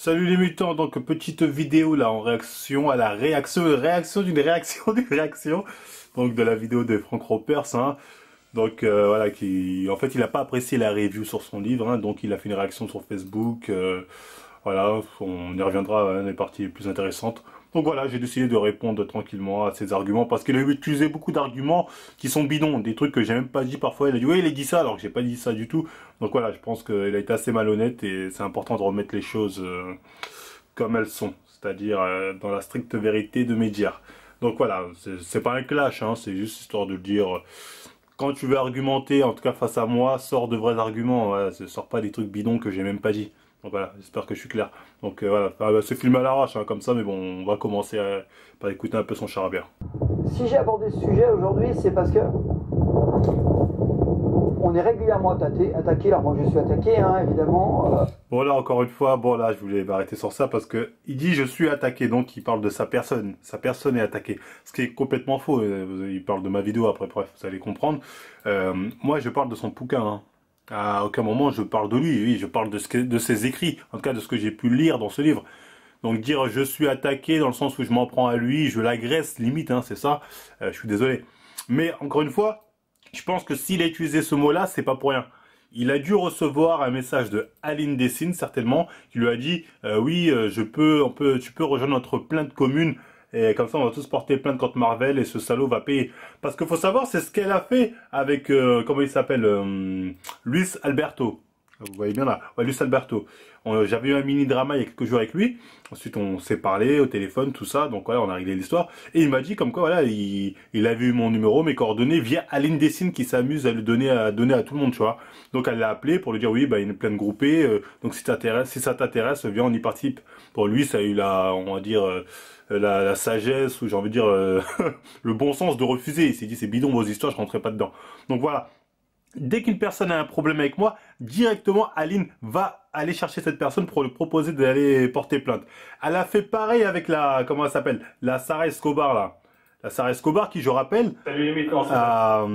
Salut les mutants, donc petite vidéo là en réaction à la réaction d'une réaction d'une réaction, donc de la vidéo de Frank Ropers, hein. Donc voilà, qui en fait il n'a pas apprécié la review sur son livre, hein, donc il a fait une réaction sur Facebook, voilà, on y reviendra, hein, les parties plus intéressantes. Donc voilà, j'ai décidé de répondre tranquillement à ses arguments parce qu'il a utilisé beaucoup d'arguments qui sont bidons, des trucs que j'ai même pas dit parfois. Il a dit oui, il a dit ça alors que j'ai pas dit ça du tout. Donc voilà, je pense qu'il a été assez malhonnête et c'est important de remettre les choses comme elles sont, c'est-à-dire dans la stricte vérité de médias. Donc voilà, c'est pas un clash, hein, c'est juste histoire de dire quand tu veux argumenter, en tout cas face à moi, sors de vrais arguments, voilà, sors pas des trucs bidons que j'ai même pas dit. Donc voilà, j'espère que je suis clair. Donc voilà, c'est filmé à l'arrache, hein, comme ça, mais bon, on va commencer par écouter un peu son charabia. Si j'ai abordé ce sujet aujourd'hui, c'est parce que on est régulièrement attaqué. Alors moi je suis attaqué, hein, évidemment. Bon là, encore une fois, bon là, je voulais m'arrêter sur ça parce que il dit je suis attaqué, donc il parle de sa personne. Sa personne est attaquée, ce qui est complètement faux. Il parle de ma vidéo après, bref, vous allez comprendre. Moi, je parle de son bouquin, hein. À aucun moment je parle de lui, oui, je parle de ses écrits, en tout cas de ce que j'ai pu lire dans ce livre. Donc dire je suis attaqué dans le sens où je m'en prends à lui, je l'agresse limite, hein, c'est ça, je suis désolé. Mais encore une fois, je pense que s'il a utilisé ce mot-là, c'est pas pour rien. Il a dû recevoir un message de Aline Dessine, certainement, qui lui a dit oui, tu peux rejoindre notre plainte commune. Et comme ça, on va tous porter plainte contre Marvel et ce salaud va payer. Parce qu'il faut savoir, c'est ce qu'elle a fait avec, comment il s'appelle, Luis Alberto. Vous voyez bien là, ouais, Luis Alberto. J'avais eu un mini drama il y a quelques jours avec lui. Ensuite, on s'est parlé au téléphone, tout ça. Donc voilà, on a réglé l'histoire. Et il m'a dit comme quoi, voilà, il avait eu mon numéro, mes coordonnées via Aline Dessine qui s'amuse à le donner à tout le monde, tu vois. Donc elle l'a appelé pour lui dire oui, bah il y a une plainte groupée. Donc si ça t'intéresse, viens, on y participe. Pour lui, ça a eu on va dire. La sagesse, ou j'ai envie de dire le bon sens de refuser. Il s'est dit c'est bidon vos histoires, je rentrerai pas dedans. Donc voilà, dès qu'une personne a un problème avec moi, directement Aline va aller chercher cette personne pour lui proposer d'aller porter plainte. Elle a fait pareil avec comment elle s'appelle, la Sarah Escobar là. La Sarah Escobar qui, je rappelle, a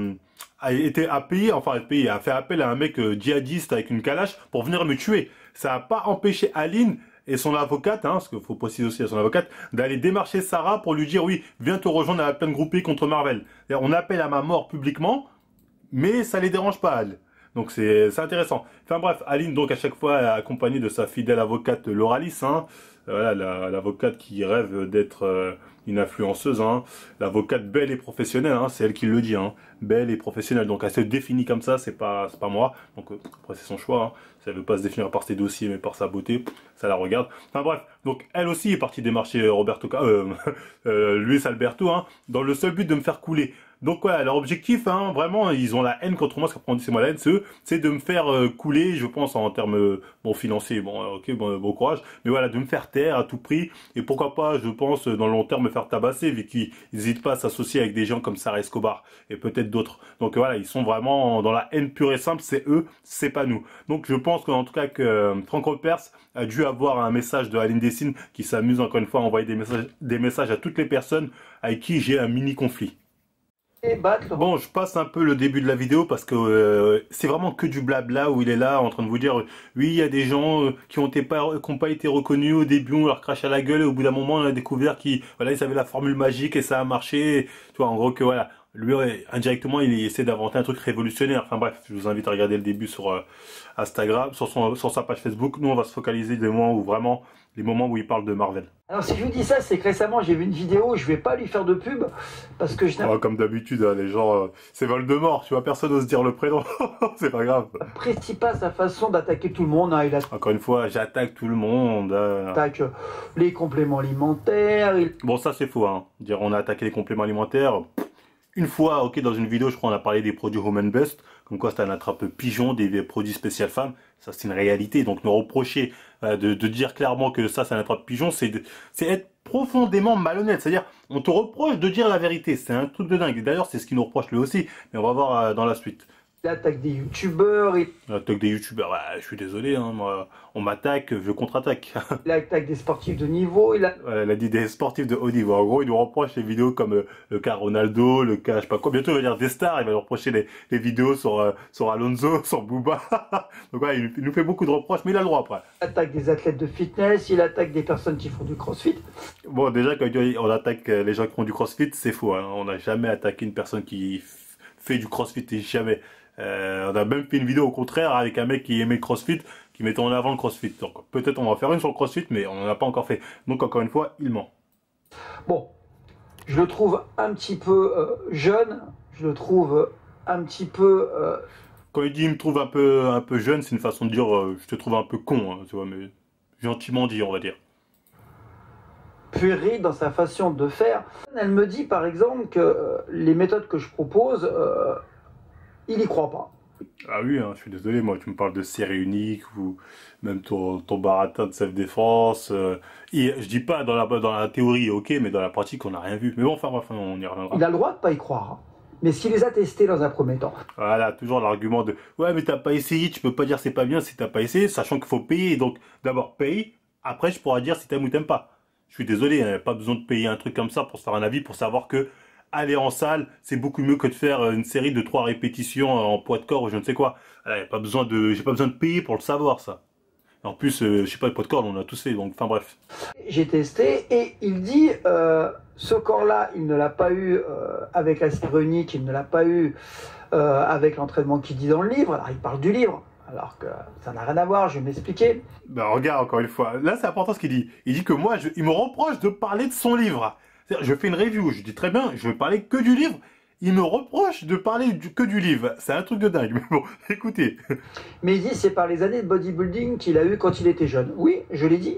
fait appel à un mec djihadiste avec une calache pour venir me tuer. Ça n'a pas empêché Aline et son avocate, hein, parce qu'il faut préciser aussi à son avocate, d'aller démarcher Sarah pour lui dire oui, viens te rejoindre à la plainte groupée contre Marvel. On appelle à ma mort publiquement, mais ça les dérange pas, elle. Donc c'est intéressant. Enfin bref, Aline donc à chaque fois accompagnée de sa fidèle avocate Lauralis, hein, voilà, l'avocate qui rêve d'être une influenceuse, hein, l'avocate belle et professionnelle, hein, c'est elle qui le dit, hein, belle et professionnelle. Donc elle se définit comme ça, c'est pas moi. Donc après c'est son choix, hein. Si elle veut pas se définir par ses dossiers mais par sa beauté, ça la regarde. Enfin bref, donc elle aussi est partie démarcher Luis Alberto, hein, dans le seul but de me faire couler. Donc voilà, leur objectif, hein, vraiment, ils ont la haine contre moi, parce qu'après on dit c'est moi la haine, c'est de me faire couler, je pense en termes bon financiers, bon ok, bon courage, mais voilà, de me faire taire à tout prix, et pourquoi pas, je pense, dans le long terme, me faire tabasser, vu qu'ils n'hésitent pas à s'associer avec des gens comme Sarah Escobar, et peut-être d'autres. Donc voilà, ils sont vraiment dans la haine pure et simple, c'est eux, c'est pas nous. Donc je pense qu'en tout cas que Frank Ropers a dû avoir un message de Aline Dessine qui s'amuse encore une fois à envoyer des messages à toutes les personnes avec qui j'ai un mini conflit. Bon, je passe un peu le début de la vidéo parce que c'est vraiment que du blabla où il est là en train de vous dire oui, il y a des gens qui ont pas été reconnus au début, on leur crache à la gueule et au bout d'un moment on a découvert qu'ils voilà, ils avaient la formule magique et ça a marché. Tu vois, en gros que voilà, lui indirectement il essaie d'inventer un truc révolutionnaire. Enfin bref, je vous invite à regarder le début sur Instagram, sur sa page Facebook. Nous on va se focaliser les moments où il parle de Marvel. Alors si je vous dis ça, c'est que récemment j'ai vu une vidéo, je vais pas lui faire de pub, parce que je comme d'habitude, hein, les gens, c'est Voldemort, tu vois, personne n'ose dire le prénom, c'est pas grave. n'apprécie pas sa façon d'attaquer tout le monde, hein. Il Encore une fois, j'attaque tout le monde. attaque les compléments alimentaires. Bon, ça c'est faux, hein. Dire on a attaqué les compléments alimentaires. Une fois, ok, dans une vidéo, je crois, on a parlé des produits Home and Best, comme quoi c'était un attrape-pigeon, des produits spécial femmes. Ça, c'est une réalité. Donc, nous reprocher de dire clairement que ça, c'est un attrape-pigeon, c'est être profondément malhonnête. C'est-à-dire, on te reproche de dire la vérité. C'est un truc de dingue. D'ailleurs, c'est ce qu'il nous reproche lui aussi. Mais on va voir dans la suite. Il attaque des youtubeurs, L'attaque des youtubeurs, ouais, je suis désolé, hein, moi, on m'attaque, je contre-attaque. il attaque des sportifs de niveau, Elle a dit des sportifs de haut niveau. En gros, il nous reproche les vidéos comme le cas Ronaldo, le cas, je sais pas quoi. Bientôt, il va dire des stars, il va nous reprocher les vidéos sur Alonso, sur Booba. Donc ouais, il nous fait beaucoup de reproches, mais il a le droit après. attaque des athlètes de fitness, il attaque des personnes qui font du crossfit. Bon, déjà, quand on attaque les gens qui font du crossfit, c'est faux, hein. On n'a jamais attaqué une personne qui fait du crossfit, jamais. On a même fait une vidéo au contraire avec un mec qui aimait le crossfit, qui mettait en avant le crossfit. Donc peut-être on va faire une sur le crossfit, mais on n'en a pas encore fait. Donc encore une fois, il ment. Bon, je le trouve un petit peu jeune, je le trouve un petit peu... Quand il dit il me trouve un peu jeune, c'est une façon de dire je te trouve un peu con, hein, tu vois, mais gentiment dit, on va dire. puéril dans sa façon de faire. Elle me dit par exemple que les méthodes que je propose, il y croit pas. Ah oui, hein, je suis désolé, moi, tu me parles de série unique ou même ton baratin de self-défense. Et je dis pas dans la théorie, ok, mais dans la pratique, on n'a rien vu. Mais bon, enfin bref, on y reviendra. Il a le droit de pas y croire, hein. Mais s'il les a testés dans un premier temps. Voilà, toujours l'argument de ouais, mais t'as pas essayé, tu peux pas dire c'est pas bien si t'as pas essayé, sachant qu'il faut payer. Donc d'abord paye, après je pourrais dire si t'aimes ou t'aimes pas. Je suis désolé, hein, pas besoin de payer un truc comme ça pour se faire un avis, pour savoir que aller en salle, c'est beaucoup mieux que de faire une série de 3 répétitions en poids de corps ou je ne sais quoi. J'ai pas besoin de payer pour le savoir ça. En plus, je sais pas, le poids de corps, on a tous fait, donc enfin bref. J'ai testé et il dit ce corps-là, il ne l'a pas eu avec la série unique, il ne l'a pas eu avec l'entraînement qu'il dit dans le livre. Alors il parle du livre, alors que ça n'a rien à voir, je vais m'expliquer. Ben regarde encore une fois, là c'est important ce qu'il dit. Il dit que moi, il me reproche de parler de son livre. Je fais une review, je dis très bien, je veux parler que du livre. Il me reproche de parler que du livre. C'est un truc de dingue. Mais bon, écoutez. Mais il dit c'est par les années de bodybuilding qu'il a eu quand il était jeune. Oui, je l'ai dit.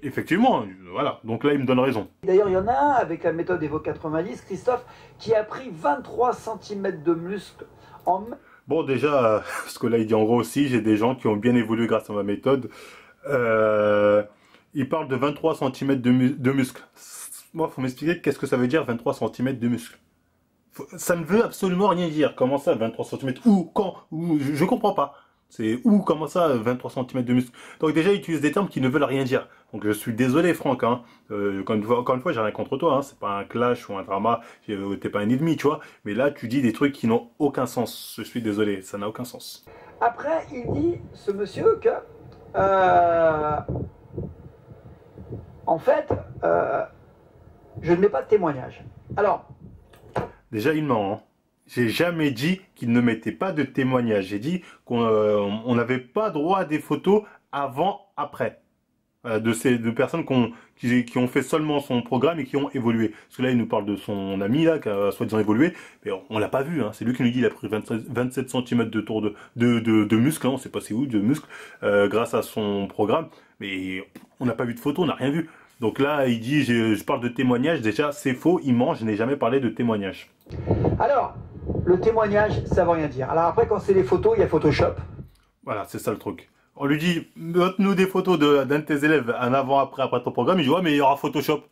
Effectivement, voilà. Donc là, il me donne raison. D'ailleurs, il y en a un avec la méthode Evo 90, Christophe, qui a pris 23 cm de muscle en... Bon, déjà, ce que là, il dit en gros aussi, j'ai des gens qui ont bien évolué grâce à ma méthode. Il parle de 23 cm de muscle. Moi, il faut m'expliquer qu'est-ce que ça veut dire 23 cm de muscle. Ça ne veut absolument rien dire. Comment ça, 23 cm? Où? Quand? Où? Je comprends pas. C'est où? Comment ça, 23 cm de muscle? Donc déjà, il utilise des termes qui ne veulent rien dire. Donc je suis désolé, Franck. Hein. Encore une fois, j'ai rien contre toi. Hein. C'est pas un clash ou un drama. T'es pas un ennemi, tu vois. Mais là, tu dis des trucs qui n'ont aucun sens. Je suis désolé, ça n'a aucun sens. Après, il dit, ce monsieur, que... en fait, je ne mets pas de témoignage. Alors... Déjà, il ment. Hein. J'ai jamais dit qu'il ne mettait pas de témoignage. J'ai dit qu'on n'avait pas droit à des photos avant, après. De personnes qui ont fait seulement son programme et qui ont évolué. Parce que là, il nous parle de son ami, là, qui a soi-disant évolué. Mais on l'a pas vu. Hein. C'est lui qui nous dit qu'il a pris 27 cm de tour de muscle. Hein. On sait pas c'est où, de muscle, grâce à son programme. Mais on n'a pas vu de photos, on n'a rien vu. Donc là, il dit, je parle de témoignage. Déjà, c'est faux, il ment. Je n'ai jamais parlé de témoignage. Alors, le témoignage, ça veut rien dire. Alors après, quand c'est les photos, il y a Photoshop. Voilà, c'est ça le truc. On lui dit, montre-nous des photos d'un de tes élèves, un avant-après, après ton programme. Il dit, ouais, mais il y aura Photoshop.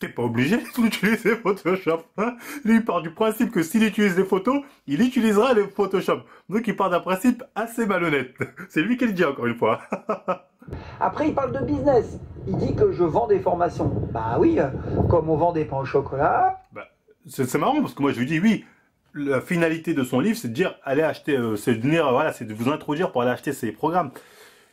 T'es pas obligé d'utiliser Photoshop. Hein. Lui, il part du principe que s'il utilise les photos, il utilisera les Photoshop. Donc, il part d'un principe assez malhonnête. C'est lui qui le dit, encore une fois. Après, il parle de business. Il dit que je vends des formations. Bah oui, comme on vend des pains au chocolat. Bah, c'est marrant, parce que moi, je lui dis, oui, la finalité de son livre, c'est de dire, allez acheter, c'est de venir, voilà, c'est de vous introduire pour aller acheter ses programmes.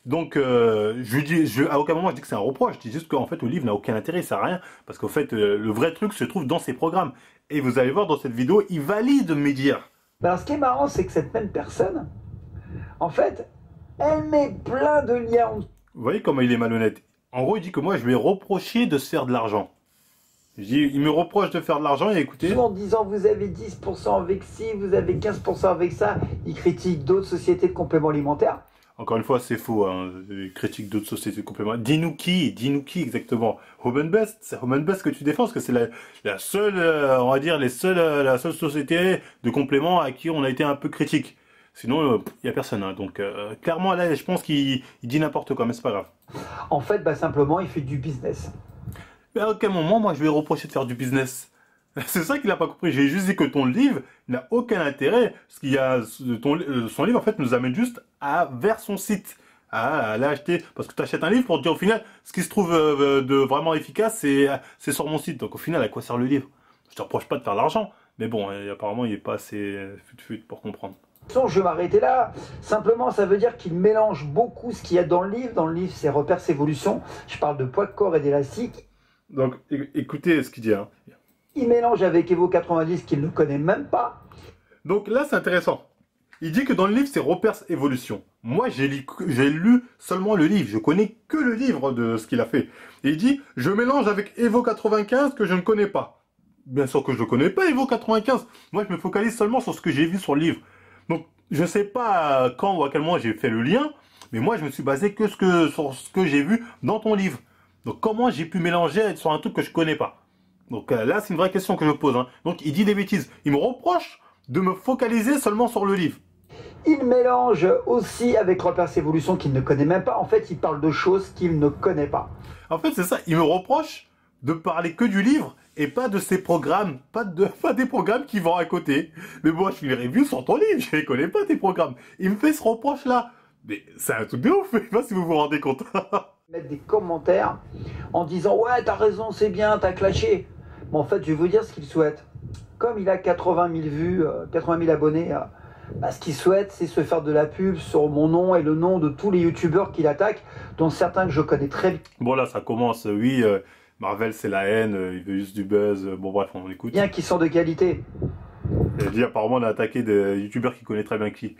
Donc, je lui dis, à aucun moment je dis que c'est un reproche, je dis juste qu'en fait le livre n'a aucun intérêt, il sert à rien, parce qu'en fait le vrai truc se trouve dans ses programmes. Et vous allez voir dans cette vidéo, il valide mes dires. Alors ce qui est marrant, c'est que cette même personne, en fait, elle met plein de liens. Vous voyez comment il est malhonnête. En gros, il dit que moi je lui ai reproché de se faire de l'argent. Je dis, il me reproche de faire de l'argent et écoutez... En disant vous avez 10% avec ci, vous avez 15% avec ça, il critique d'autres sociétés de compléments alimentaires. Encore une fois, c'est faux, hein. Critique d'autres sociétés de compléments. Dis-nous qui exactement. Home Best, c'est Home Best que tu défends, parce que c'est la seule, on va dire, la seule société de compléments à qui on a été un peu critique. Sinon, il n'y a personne. Hein. Donc, clairement, là, je pense qu'il dit n'importe quoi, mais c'est pas grave. En fait, bah, simplement, il fait du business. Mais à aucun moment, moi, je vais reprocher de faire du business. C'est ça qu'il n'a pas compris. J'ai juste dit que ton livre n'a aucun intérêt. Parce qu'il y a son livre, en fait, nous amène juste vers son site. À aller acheter. Parce que tu achètes un livre pour te dire au final, ce qui se trouve de vraiment efficace, c'est sur mon site. Donc au final, à quoi sert le livre? Je te reproche pas de faire de l'argent. Mais bon, apparemment, il n'est pas assez fut pour comprendre. Je vais m'arrêter là. Simplement, ça veut dire qu'il mélange beaucoup ce qu'il y a dans le livre. Dans le livre, c'est repères, évolution. Je parle de poids de corps et d'élastique. Donc, écoutez ce qu'il dit. Hein. Il mélange avec Evo 90 qu'il ne connaît même pas. Donc là, c'est intéressant. Il dit que dans le livre, c'est repères évolution. Moi, j'ai lu seulement le livre. Je connais que le livre de ce qu'il a fait. Et il dit, je mélange avec Evo 95 que je ne connais pas. Bien sûr que je ne connais pas Evo 95. Moi, je me focalise seulement sur ce que j'ai vu sur le livre. Donc, je ne sais pas quand ou à quel moment j'ai fait le lien, mais moi, je me suis basé sur ce que j'ai vu dans ton livre. Donc, comment j'ai pu mélanger sur un truc que je ne connais pas? Donc là, c'est une vraie question que je pose. Hein. Donc, il dit des bêtises. Il me reproche de me focaliser seulement sur le livre. Il mélange aussi avec repères évolution qu'il ne connaît même pas. En fait, il parle de choses qu'il ne connaît pas. En fait, c'est ça. Il me reproche de parler que du livre et pas de ses programmes, pas des programmes qui vont à côté. Mais moi, je fais les reviews sur ton livre, je ne connais pas tes programmes. Il me fait ce reproche-là. Mais c'est un truc de ouf, je sais pas si vous vous rendez compte. Mettre des commentaires en disant « Ouais, t'as raison, c'est bien, t'as clashé ». Mais en fait, je vais vous dire ce qu'il souhaite. Comme il a 80 000 vues, 80 000 abonnés, ce qu'il souhaite, c'est se faire de la pub sur mon nom et le nom de tous les youtubeurs qu'il attaque, dont certains que je connais très bien. Bon là, ça commence, oui, Marvel c'est la haine, il veut juste du buzz, bon bref, on écoute. Bien qui sont de qualité. Il a dit apparemment on a attaqué des youtubeurs qui connaît très bien qui.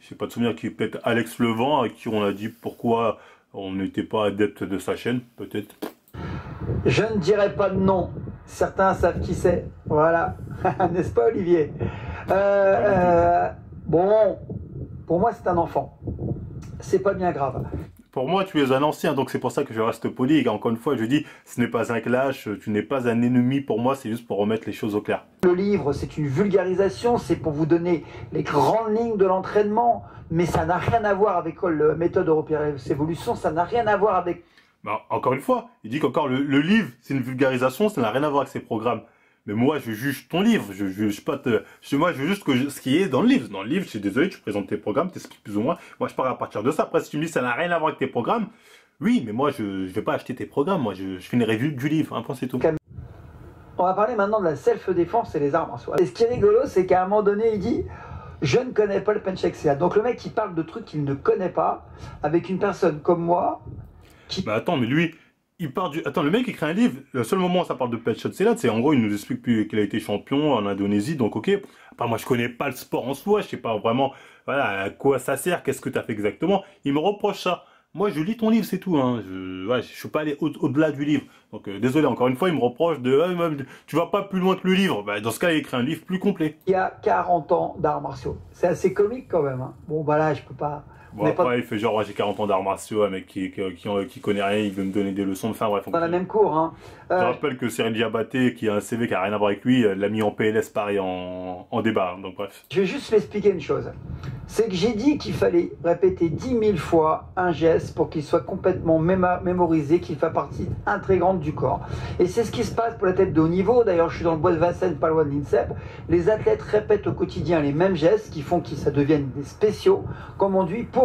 Je sais pas de souvenir qui peut-être Alex Levent, à qui on a dit pourquoi on n'était pas adepte de sa chaîne, peut-être. Je ne dirai pas de nom. Certains savent qui c'est. Voilà. N'est-ce pas, Olivier? Bon, pour moi, c'est un enfant. C'est pas bien grave. Pour moi, tu es un ancien, donc c'est pour ça que je reste poli. Et encore une fois, je dis, ce n'est pas un clash, tu n'es pas un ennemi pour moi, c'est juste pour remettre les choses au clair. Le livre, c'est une vulgarisation, c'est pour vous donner les grandes lignes de l'entraînement, mais ça n'a rien à voir avec la méthode européenne d'évolution, ça n'a rien à voir avec... Bah, encore une fois, il dit qu'encore le livre, c'est une vulgarisation, ça n'a rien à voir avec ses programmes. Mais moi, je juge ton livre, je juge pas moi, je juge juste ce qui est dans le livre. Dans le livre, je suis désolé, tu présentes tes programmes, t'expliques plus ou moins. Moi, je pars à partir de ça. Après, si tu me dis ça n'a rien à voir avec tes programmes, oui, mais moi, je vais pas acheter tes programmes. Moi, je fais une review du livre. Un point, c'est tout. On va parler maintenant de la self-défense et les armes en soi. Et ce qui est rigolo, c'est qu'à un moment donné, il dit « Je ne connais pas le punch axial ». Donc le mec, il parle de trucs qu'il ne connaît pas, avec une personne comme moi, qui... Bah attends, mais lui... Il part du... Attends, le mec écrit un livre, le seul moment où ça parle de Petchot Silat, c'est en gros, il nous explique plus qu'il a été champion en Indonésie, donc ok. Après, moi, je connais pas le sport en soi, je sais pas vraiment, voilà, à quoi ça sert, qu'est-ce que t'as fait exactement. Il me reproche ça. Moi, je lis ton livre, c'est tout, hein. Je suis pas allé au-delà du livre. Donc, désolé, encore une fois, il me reproche tu vas pas plus loin que le livre. Bah, dans ce cas, il écrit un livre plus complet. Il y a 40 ans d'arts martiaux. C'est assez comique quand même, hein. Bon, bah là, je peux pas... Bon, après, il fait genre, j'ai 40 ans d'arts martiaux, un mec qui connaît rien, il veut me donner des leçons. Enfin, bref. Dans la même cour, hein. Je rappelle que Cyril Diabaté, qui a un CV qui a rien à voir avec lui, l'a mis en PLS pareil en débat. Donc, bref. Je vais juste l'expliquer une chose. C'est que j'ai dit qu'il fallait répéter 10 000 fois un geste pour qu'il soit complètement mémorisé, qu'il fasse partie intégrante du corps. Et c'est ce qui se passe pour la tête de haut niveau. D'ailleurs, je suis dans le bois de Vincennes, pas loin de l'INSEP. Les athlètes répètent au quotidien les mêmes gestes qui font que ça devienne des spéciaux, comme on dit, pour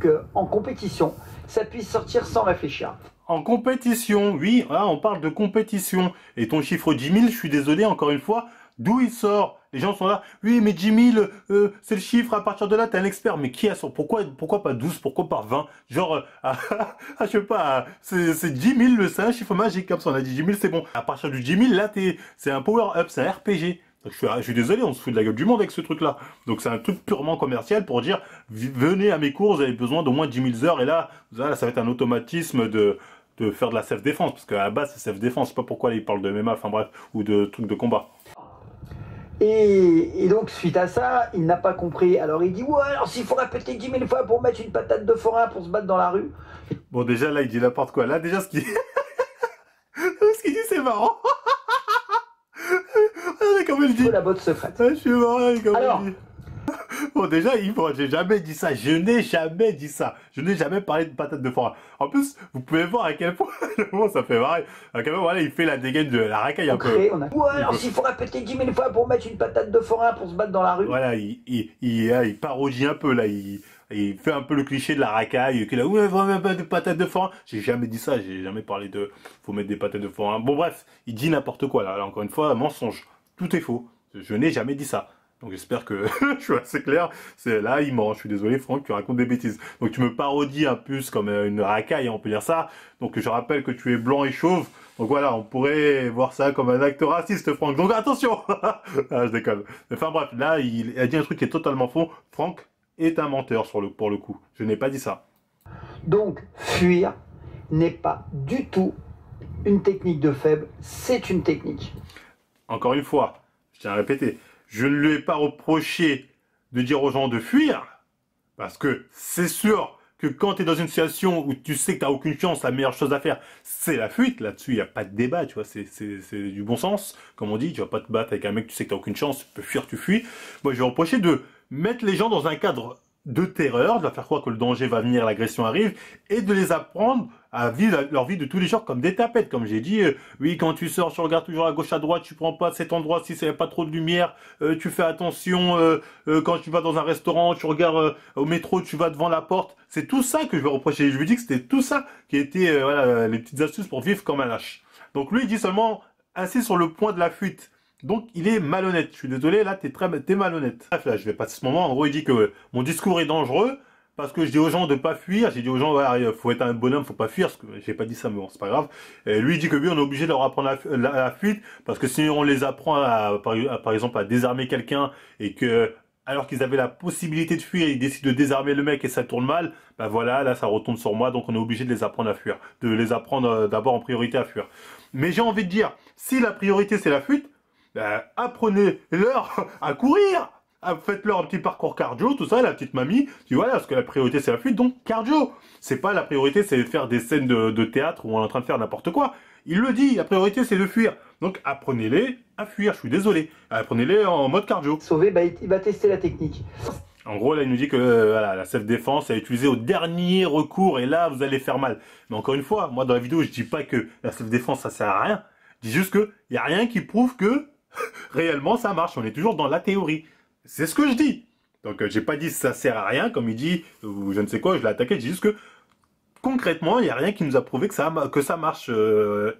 qu'en compétition, ça puisse sortir sans réfléchir. En compétition, oui, là, on parle de compétition. Et ton chiffre 10 000, je suis désolé, encore une fois, d'où il sort? Les gens sont là, oui, mais 10 000, c'est le chiffre, à partir de là, t'es un expert. Mais qui a son... Pourquoi pas 12, pourquoi pas 20? Genre, je sais pas, c'est 10 000, c'est un chiffre magique, comme ça, on a dit 10 000, c'est bon. À partir du 10 000, là, c'est un power-up, c'est un RPG. Donc, je suis désolé, on se fout de la gueule du monde avec ce truc-là. Donc c'est un truc purement commercial pour dire, venez à mes cours, vous avez besoin d'au moins 10 000 heures. Et là, ça va être un automatisme de faire de la self-défense. Parce qu'à la base, c'est self-défense. Je sais pas pourquoi il parle de MMA, enfin bref, ou de trucs de combat. Et donc, suite à ça, il n'a pas compris. Alors il dit, ouais, alors s'il faut répéter 10 000 fois pour mettre une patate de forain pour se battre dans la rue. Bon, déjà, là, il dit n'importe quoi. Là, déjà, ce qu'il dit, c'est marrant. Regardez comme il dit. La botte secrète. Je suis marrant, comme alors, il dit. Bon, déjà, j'ai jamais dit ça. Je n'ai jamais dit ça. Je n'ai jamais parlé de patate de forain. En plus, vous pouvez voir à quel point, bon, ça fait marrer. À quel point, voilà, il fait la dégaine de la racaille un peu. Ouais, alors s'il faut répéter 10 000 fois pour mettre une patate de forain pour se battre dans la rue. Voilà, il parodie un peu, là. Il fait un peu le cliché de la racaille, qu'il a, ouais, vraiment pas de patates de forain. J'ai jamais dit ça, j'ai jamais parlé de, faut mettre des patates de forain. Bon, bref, il dit n'importe quoi, là. Encore une fois, mensonge. Tout est faux. Je n'ai jamais dit ça. Donc j'espère que je suis assez clair. C'est là, il ment. Je suis désolé, Franck, tu racontes des bêtises. Donc tu me parodies un peu comme une racaille, on peut dire ça. Donc je rappelle que tu es blanc et chauve. Donc voilà, on pourrait voir ça comme un acte raciste, Franck. Donc attention. Ah, je déconne. Enfin bref, là, il a dit un truc qui est totalement faux. Franck est un menteur pour le coup. Je n'ai pas dit ça. Donc fuir n'est pas du tout une technique de faible, c'est une technique. Encore une fois, je tiens à répéter, je ne lui ai pas reproché de dire aux gens de fuir, parce que c'est sûr que quand tu es dans une situation où tu sais que tu n'as aucune chance, la meilleure chose à faire, c'est la fuite. Là-dessus, il n'y a pas de débat, tu vois, c'est du bon sens. Comme on dit, tu vas pas te battre avec un mec, tu sais que tu n'as aucune chance, tu peux fuir, tu fuis. Moi, je vais reprocher de mettre les gens dans un cadre de terreur, de leur faire croire que le danger va venir, l'agression arrive, et de les apprendre à vivre leur vie de tous les jours comme des tapettes. Comme j'ai dit, oui, quand tu sors, tu regardes toujours à gauche, à droite, tu prends pas cet endroit si c'est pas trop de lumière, tu fais attention, quand tu vas dans un restaurant, tu regardes au métro, tu vas devant la porte. C'est tout ça que je vais reprocher. Je lui dis que c'était tout ça qui était voilà, les petites astuces pour vivre comme un lâche. Donc lui, il dit seulement assis sur le point de la fuite. Donc, il est malhonnête. Je suis désolé, là, t'es malhonnête. Bref, là, je vais passer ce moment. En gros, il dit que mon discours est dangereux parce que je dis aux gens de pas fuir. J'ai dit aux gens, voilà, faut être un bonhomme, faut pas fuir. Parce que j'ai pas dit ça, mais bon, c'est pas grave. Et lui, il dit que lui, on est obligé de leur apprendre la fuite parce que si on les apprend par exemple, à désarmer quelqu'un et que, alors qu'ils avaient la possibilité de fuir, ils décident de désarmer le mec et ça tourne mal, ben voilà, là, ça retombe sur moi. Donc, on est obligé de les apprendre à fuir. De les apprendre d'abord en priorité à fuir. Mais j'ai envie de dire, si la priorité, c'est la fuite, apprenez-leur à courir, faites-leur un petit parcours cardio, tout ça, la petite mamie, tu vois, parce que la priorité c'est la fuite, donc cardio. C'est pas la priorité, c'est de faire des scènes de théâtre où on est en train de faire n'importe quoi. Il le dit, la priorité c'est de fuir. Donc apprenez-les à fuir, je suis désolé. Apprenez-les en mode cardio. Sauvé, bah, il va tester la technique. En gros, là, il nous dit que voilà, la self-défense est utilisée au dernier recours et là, vous allez faire mal. Mais encore une fois, moi, dans la vidéo, je dis pas que la self-défense, ça sert à rien. Je dis juste que il y a rien qui prouve que réellement ça marche. On est toujours dans la théorie. C'est ce que je dis. Donc, j'ai pas dit ça sert à rien, comme il dit, ou je ne sais quoi, je l'ai attaqué. Je dis juste que concrètement, il n'y a rien qui nous a prouvé que ça marche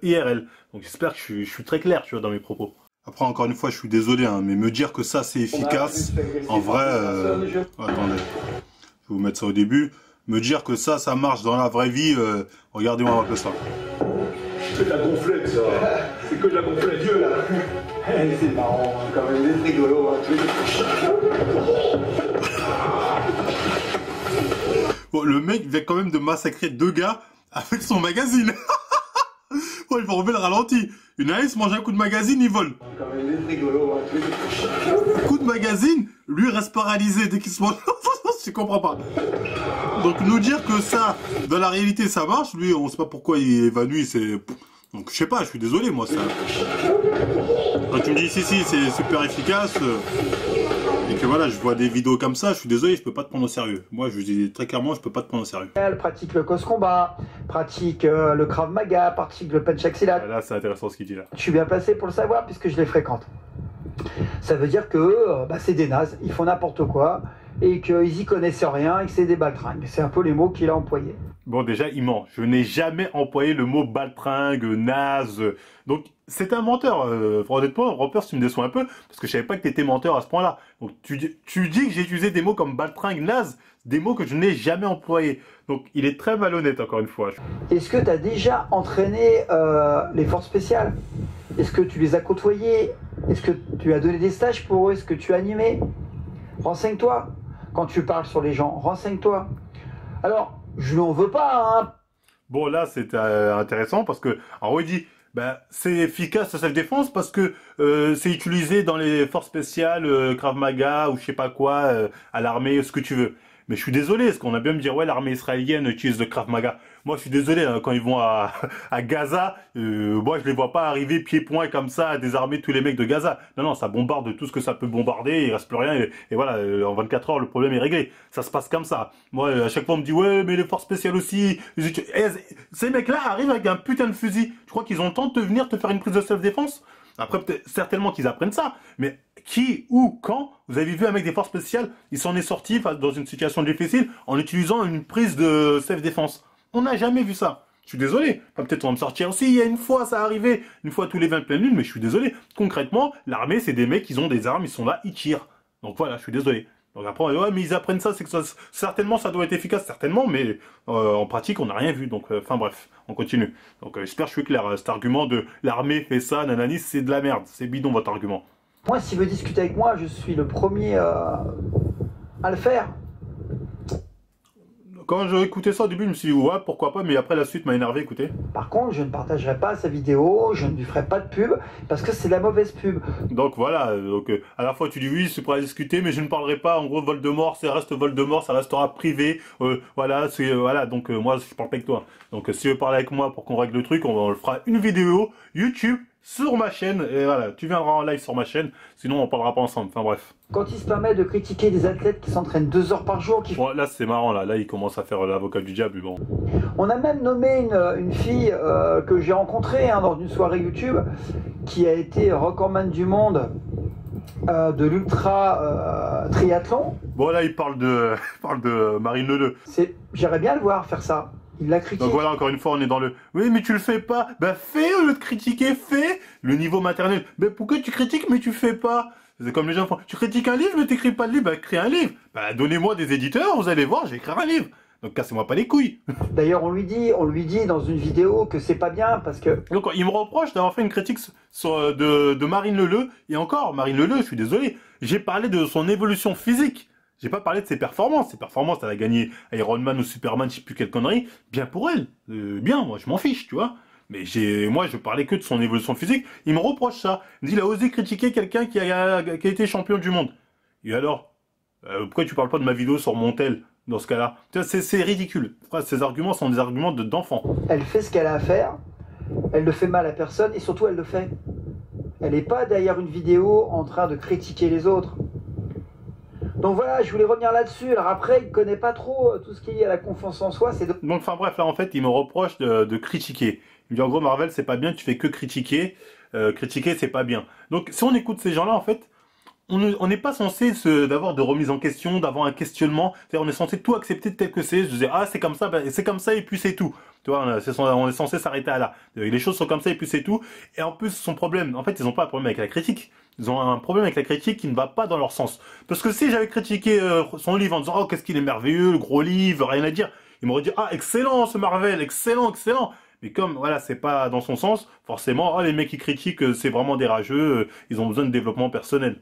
IRL. Donc, j'espère que je suis très clair, tu vois, dans mes propos. Après, encore une fois, je suis désolé, hein, mais me dire que ça, c'est efficace, en vrai... attendez, je vais vous mettre ça au début. Me dire que ça marche dans la vraie vie, regardez-moi un peu ça. C'est de la gonflette, ça. C'est que de la gonflette, Dieu, là. C'est marrant, hein, quand même, c'est rigolo, hein, Bon, le mec vient quand même de massacrer 2 gars avec son magazine. Bon, il faut remettre le ralenti. Une AS mange un coup de magazine, il vole. quand même, c'est rigolo, hein, Coup de magazine, lui reste paralysé dès qu'il se mange. Je comprends pas. Donc nous dire que ça, dans la réalité, ça marche, lui, on sait pas pourquoi il est évanoui, c'est... Donc je sais pas, je suis désolé, moi, ça... Quand tu me dis, si, c'est super efficace, et que voilà, je vois des vidéos comme ça, je suis désolé, je peux pas te prendre au sérieux. Moi, je dis très clairement, je peux pas te prendre au sérieux. Pratique le cos combat, pratique le Krav Maga, pratique le punch axilate. Là, c'est intéressant ce qu'il dit là. Je suis bien placé pour le savoir puisque je les fréquente. Ça veut dire que c'est des nazes, ils font n'importe quoi et qu'ils y connaissent rien et que c'est des baltringues. C'est un peu les mots qu'il a employés. Bon, déjà, il ment. Je n'ai jamais employé le mot baltringue, naze. Donc, c'est un menteur. Honnêtement, Roper, tu me déçois un peu, parce que je savais pas que tu étais menteur à ce point-là. Donc, tu dis que j'ai utilisé des mots comme baltringue, naze, des mots que je n'ai jamais employés. Donc, il est très malhonnête, encore une fois. Est-ce que tu as déjà entraîné les forces spéciales? Est-ce que tu les as côtoyés? Est-ce que tu as donné des stages pour eux? Est-ce que tu as animé? Renseigne-toi. Quand tu parles sur les gens, renseigne-toi. Alors, je n'en veux pas, hein. Bon, là, c'est intéressant parce que, en gros, il dit, c'est efficace la self-défense parce que c'est utilisé dans les forces spéciales, Krav Maga ou je sais pas quoi, à l'armée, ce que tu veux. Mais je suis désolé, est-ce qu'on a bien me dire, ouais, l'armée israélienne utilise le Krav Maga. Moi, je suis désolé, hein, quand ils vont à Gaza, moi, je les vois pas arriver pieds-poings comme ça à désarmer tous les mecs de Gaza. Non, non, ça bombarde tout ce que ça peut bombarder, il reste plus rien, et voilà, en 24 heures, le problème est réglé. Ça se passe comme ça. Moi, à chaque fois, on me dit, ouais, mais les forces spéciales aussi. Ces mecs-là arrivent avec un putain de fusil. Je crois qu'ils ont le temps de te venir te faire une prise de self-défense. Après, certainement qu'ils apprennent ça, mais qui, où, quand, vous avez vu un mec des forces spéciales, il s'en est sorti dans une situation difficile en utilisant une prise de self-défense. On n'a jamais vu ça. Je suis désolé. Enfin, peut-être on va me sortir aussi. Il y a une fois, ça arrivait, une fois tous les 20 pleines lunes, mais je suis désolé. Concrètement, l'armée, c'est des mecs qui ont des armes, ils sont là, ils tirent. Donc voilà, je suis désolé. Donc après, ouais, mais ils apprennent ça, c'est que ça, certainement ça doit être efficace, certainement, mais en pratique, on n'a rien vu. Donc, enfin bref, on continue. Donc j'espère que je suis clair. Cet argument de l'armée fait ça, nanani, c'est de la merde. C'est bidon votre argument. Moi, s'il veut discuter avec moi, je suis le premier à le faire. Quand j'ai écouté ça au début, je me suis dit, ouais, pourquoi pas, mais après la suite m'a énervé, écoutez. Par contre, je ne partagerai pas sa vidéo, je ne lui ferai pas de pub, parce que c'est de la mauvaise pub. Donc voilà, donc à la fois tu dis oui, c'est pour discuter, mais je ne parlerai pas, en gros, Voldemort, ça reste Voldemort, ça restera privé, voilà, c'est, voilà, donc moi, je parle pas avec toi. Donc si tu veux parler avec moi pour qu'on règle le truc, on fera une vidéo YouTube sur ma chaîne, et voilà, tu viendras en live sur ma chaîne, sinon on parlera pas ensemble, enfin bref. Quand il se permet de critiquer des athlètes qui s'entraînent 2 heures par jour, qui... Bon, là c'est marrant, là il commence à faire l'avocat du diable, bon. On a même nommé une fille que j'ai rencontrée dans une soirée YouTube, qui a été recordman du monde de l'ultra triathlon. Bon là il parle de Marine Leleu. J'aimerais bien le voir faire ça. Il l'a critiqué. Donc voilà, encore une fois, on est dans le... Oui, mais tu le fais pas. Bah fais, au lieu de critiquer, fais le niveau maternel. Mais pourquoi tu critiques, mais tu fais pas? C'est comme les gens font. Tu critiques un livre, mais t'écris pas de livre. Bah crée un livre. Bah donnez-moi des éditeurs, vous allez voir, j'ai écrit un livre. Donc cassez-moi pas les couilles. D'ailleurs, on lui dit dans une vidéo que c'est pas bien parce que... Donc il me reproche d'avoir fait une critique de Marine Leleu. Et encore, Marine Leleu, je suis désolé. J'ai parlé de son évolution physique. J'ai pas parlé de ses performances. Ses performances, elle a gagné Iron Man ou Superman, je sais plus quelle connerie. Bien pour elle. Bien, moi, je m'en fiche, tu vois. Mais moi, je parlais que de son évolution physique. Il me reproche ça. Il me dit, il a osé critiquer quelqu'un qui a été champion du monde. Et alors, pourquoi tu parles pas de ma vidéo sur Montel dans ce cas-là? C'est ridicule. Ces arguments sont des arguments d'enfants. Elle fait ce qu'elle a à faire. Elle ne fait mal à personne et surtout, elle le fait. Elle n'est pas derrière une vidéo en train de critiquer les autres. Donc voilà, je voulais revenir là-dessus. Alors après, il ne connaît pas trop tout ce qui est lié à la confiance en soi. Donc enfin bref, là en fait, il me reproche de critiquer. Il me dit en gros, Marvel, c'est pas bien, tu fais que critiquer. Critiquer, c'est pas bien. Donc si on écoute ces gens-là, en fait, on n'est pas censé d'avoir de remise en question, d'avoir un questionnement. C'est-à-dire, on est censé tout accepter tel que c'est. Je disais, ah, c'est comme ça, ben, c'est comme ça et puis c'est tout. Tu vois, on est censé s'arrêter à là. Les choses sont comme ça et puis c'est tout. Et en plus, son problème, en fait, ils n'ont pas un problème avec la critique. Ils ont un problème avec la critique qui ne va pas dans leur sens. Parce que si j'avais critiqué son livre en disant, oh, qu'est-ce qu'il est merveilleux, le gros livre, rien à dire, il m'aurait dit, ah, excellent ce Marvel, excellent, excellent. Mais comme, voilà, c'est pas dans son sens, forcément, oh, les mecs qui critiquent, c'est vraiment des rageux, ils ont besoin de développement personnel.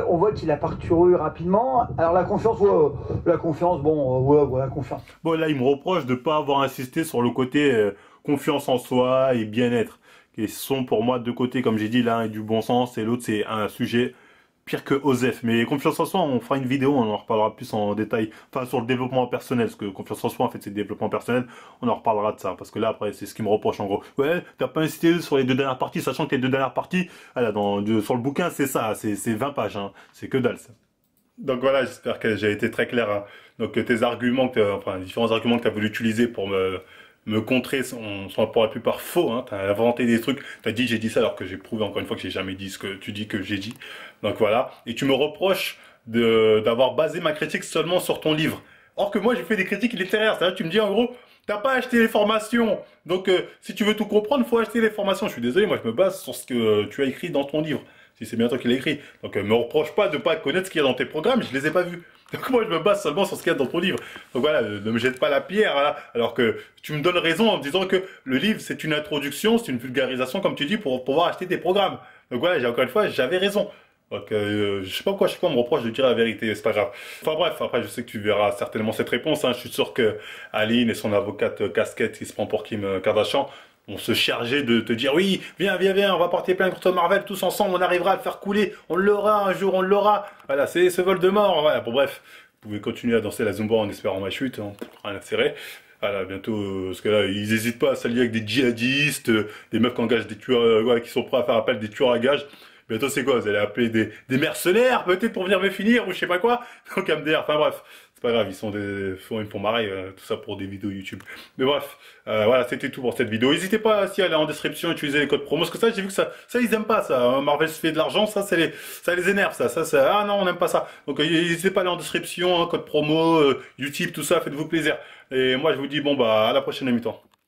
On voit qu'il a parcouru rapidement. Alors la confiance, bon, la confiance. Bon, là, il me reproche de pas avoir insisté sur le côté confiance en soi et bien-être. Qui sont pour moi deux côtés, comme j'ai dit, l'un est du bon sens et l'autre c'est un sujet pire que Osef. Mais confiance en soi, on fera une vidéo, on en reparlera plus en détail. Enfin, sur le développement personnel, parce que confiance en soi, en fait, c'est le développement personnel. On en reparlera de ça, parce que là, après, c'est ce qui me reproche en gros. Ouais, t'as pas insisté sur les 2 dernières parties, sachant que les 2 dernières parties, voilà, sur le bouquin, c'est ça, c'est 20 pages, hein. C'est que dalle, ça. Donc voilà, j'espère que j'ai été très clair, hein. Donc tes arguments, enfin, les différents arguments que tu as voulu utiliser pour me contrer sont pour la plupart faux, hein. T'as inventé des trucs, t'as dit j'ai dit ça alors que j'ai prouvé encore une fois que j'ai jamais dit ce que tu dis que j'ai dit. Donc voilà. Et tu me reproches d'avoir basé ma critique seulement sur ton livre. Or que moi j'ai fait des critiques littéraires, c'est-à-dire tu me dis en gros, t'as pas acheté les formations. Donc si tu veux tout comprendre, faut acheter les formations. Je suis désolé, moi je me base sur ce que tu as écrit dans ton livre. Si c'est bien toi qui l'as écrit. Donc me reproche pas de pas connaître ce qu'il y a dans tes programmes, je les ai pas vus. Donc moi je me base seulement sur ce qu'il y a dans ton livre. Donc voilà, ne me jette pas la pierre, voilà. Alors que tu me donnes raison en me disant que le livre c'est une introduction, c'est une vulgarisation comme tu dis pour pouvoir acheter tes programmes. Donc voilà, encore une fois, j'avais raison. Donc je sais pas pourquoi chaque fois on me reproche de dire la vérité, c'est pas grave. Enfin bref, après je sais que tu verras certainement cette réponse, hein. Je suis sûr que Aline et son avocate casquette qui se prend pour Kim Kardashian on se chargeait de te dire oui, viens, on va porter plainte contre Marvel tous ensemble, on arrivera à le faire couler, on l'aura un jour, on l'aura. Voilà, c'est ce Voldemort. Voilà, bon bref, vous pouvez continuer à danser la Zumba en espérant ma chute, hein, rien à serrer. Voilà, bientôt, parce que là, ils hésitent pas à s'allier avec des djihadistes, des meufs qui engagent des tueurs, ouais, qui sont prêts à faire appel des tueurs à gages. Bientôt, c'est quoi? Vous allez appeler des mercenaires, peut-être, pour venir me finir, ou je sais pas quoi. Donc, MDR, enfin bref. C'est pas grave, ils me font marrer, tout ça pour des vidéos YouTube. Mais bref, voilà, c'était tout pour cette vidéo. N'hésitez pas, si aller en description, utiliser les codes promo, parce que ça, j'ai vu que ça, ils aiment pas ça. Hein. Marvel se fait de l'argent, ça les énerve, ça, ah non, on n'aime pas ça. Donc, n'hésitez pas à aller en description, hein, code promo, YouTube, tout ça, faites-vous plaisir. Et moi, je vous dis, bon, bah, à la prochaine, mi-temps.